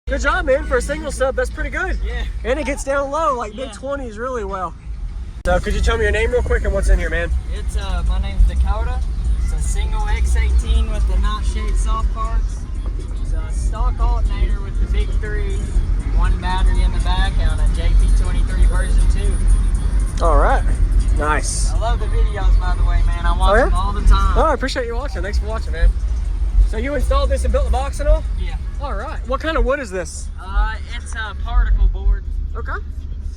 Good job, man. For a single sub, that's pretty good. Yeah. And it gets down low, like mid-20s really well. So could you tell me your name real quick and what's in here, man? It's my name's Dakota. It's a single X18 with the notch-shaped soft parts. It's a stock alternator with the big 3, one battery in the back on a JP23 version 2. All right. Nice. I love the videos, by the way, man. I watch them all the time. Oh, I appreciate you watching. Thanks for watching, man. So you installed this and built the box and all? Yeah. All right. What kind of wood is this? It's a particle board. Okay.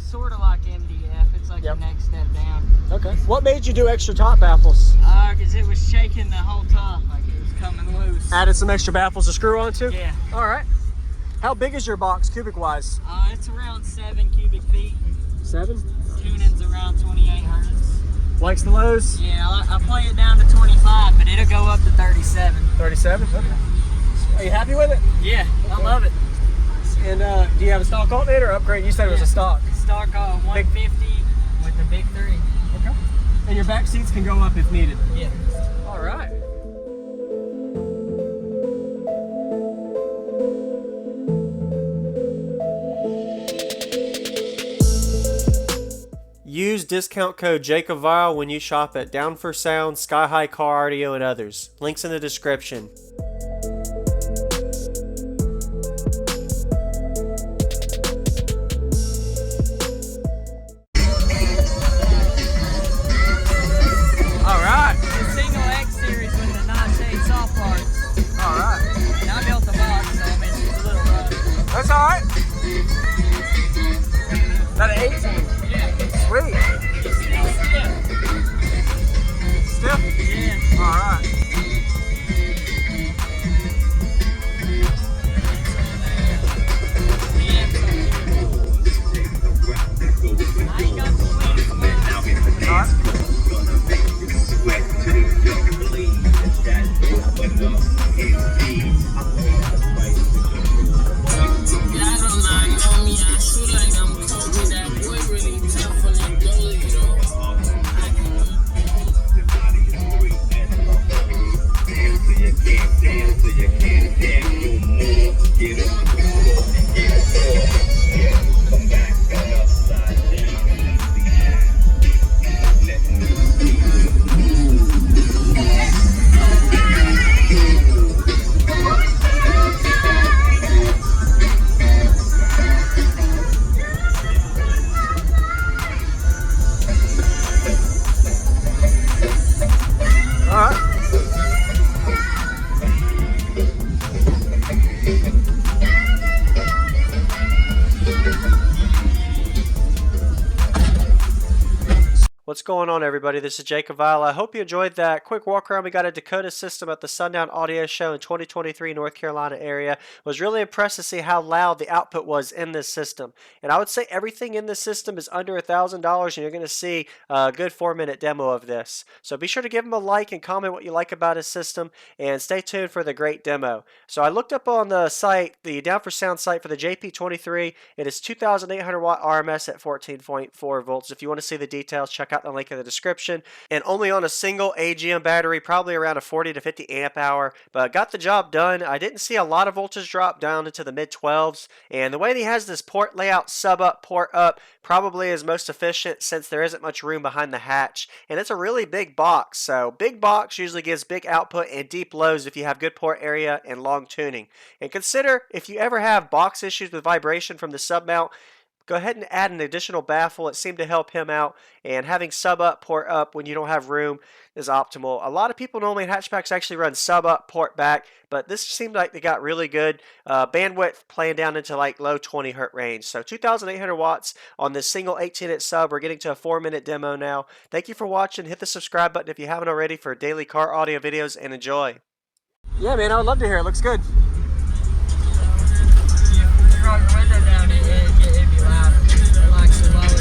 Sort of like MDF. It's like the next step down. Okay. What made you do extra top baffles? Because it was shaking the whole top, like it was coming loose. Added some extra baffles to screw onto? Yeah. All right. How big is your box, cubic-wise? It's around 7 cubic feet. 7? Tuning's around 28 hertz. Likes the lows? Yeah, I play it down to 25, but it'll go up to 37. 37? Okay. Are you happy with it? Yeah, I love it. And do you have a stock alternator or upgrade? You said it was a stock. Stock 150 with the big 3. Okay. And your back seats can go up if needed? Yeah. All right. Use discount code JacobViral when you shop at Down for Sound, SkyHigh Car Audio, and others. Links in the description. Alright. The single X series with the notch-shaped soft parts. Alright. And I built the box, so I mean, it's a little rough. That's alright. Is that an 18? Sweet. It's still stiff. Stiff? Yeah. Alright. I ain't got the cleanest one. Alright. What's going on, everybody? This is JacobViral. I hope you enjoyed that quick walk around. We got a Dakota system at the Sundown Audio Show in 2023 North Carolina area. Was really impressed to see how loud the output was in this system. And I would say everything in this system is under $1,000, and you're going to see a good 4-minute demo of this. So be sure to give him a like and comment what you like about his system, and stay tuned for the great demo. So I looked up on the site, the Down for Sound site for the JP23. It is 2,800 watt RMS at 14.4 volts. If you want to see the details, check out the link in the description, and only on a single AGM battery, probably around a 40 to 50 amp hour, but got the job done. I didn't see a lot of voltage drop down into the mid 12s, and the way he has this port layout, sub up, port up, probably is most efficient since there isn't much room behind the hatch, and it's a really big box. So big box usually gives big output and deep lows if you have good port area and long tuning. And consider, if you ever have box issues with vibration from the sub mount, go ahead and add an additional baffle. It seemed to help him out, and having sub up, port up when you don't have room is optimal. A lot of people normally in hatchbacks actually run sub up, port back, but this seemed like they got really good bandwidth, playing down into like low 20 hertz range. So 2,800 watts on this single 18-inch sub. We're getting to a 4-minute demo now. Thank you for watching. Hit the subscribe button if you haven't already for daily car audio videos, and enjoy. Yeah, man, I would love to hear it. It looks good. Roll your window down, it'd be louder. It likes to lower it.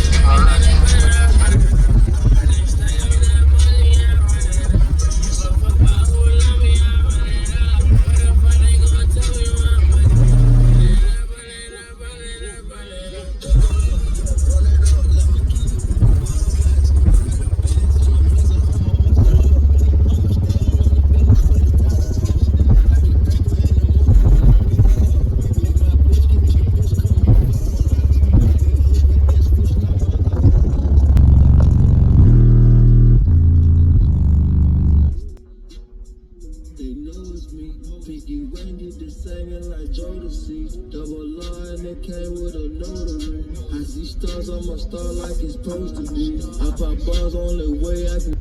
Double line, it came with a notary. I see stars on my star like it's supposed to be. I pop bars, only way I can.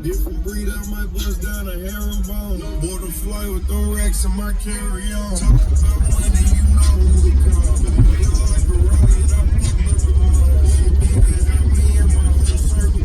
Different breed, I might bust down a herringbone. Board a flight with the racks in my carry-on. Talk about money, you know who we call. They like a rocket, I'm putting up the money. Niggas got me in my whole circle.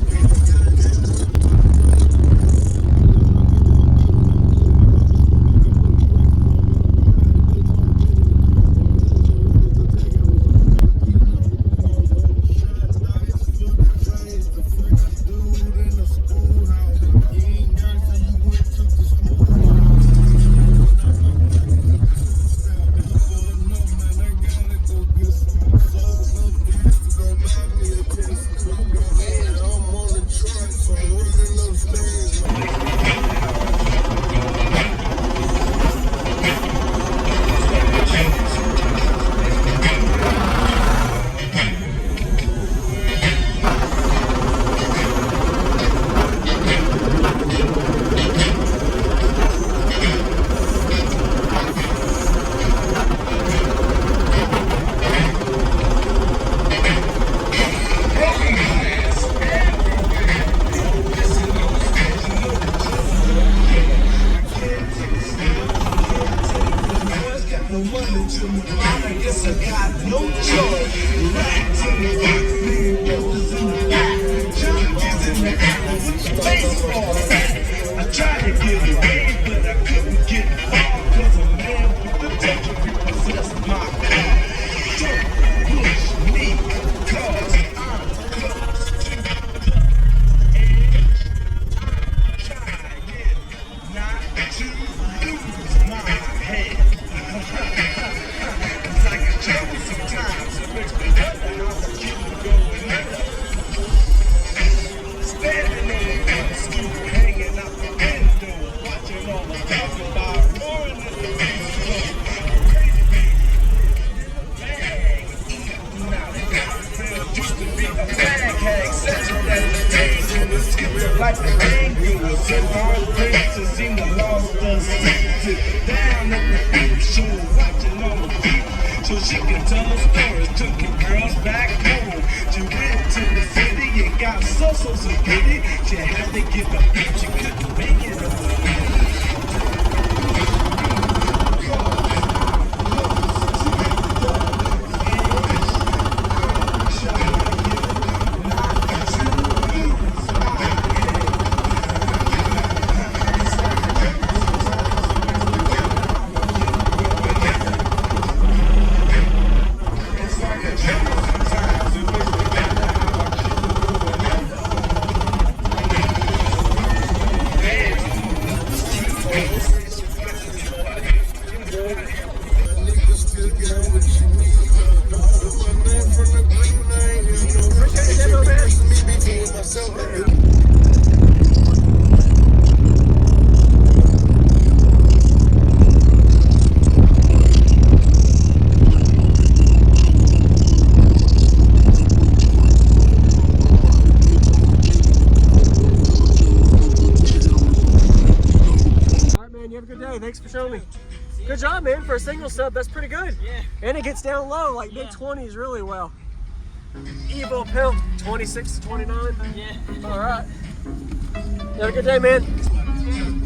Like the angels and our princes seem to lost us. Down at the beach, she was watching all the people so she could tell her stories. Took the girls back home. She went to the city and got so pretty. She had to give a beat. She couldn't make it alone. Thanks for showing me. Good job, man. For a single sub, that's pretty good. Yeah. And it gets down low, like mid 20s really well. Evo Pimp, 26 to 29. Yeah. All right. You have a good day, man.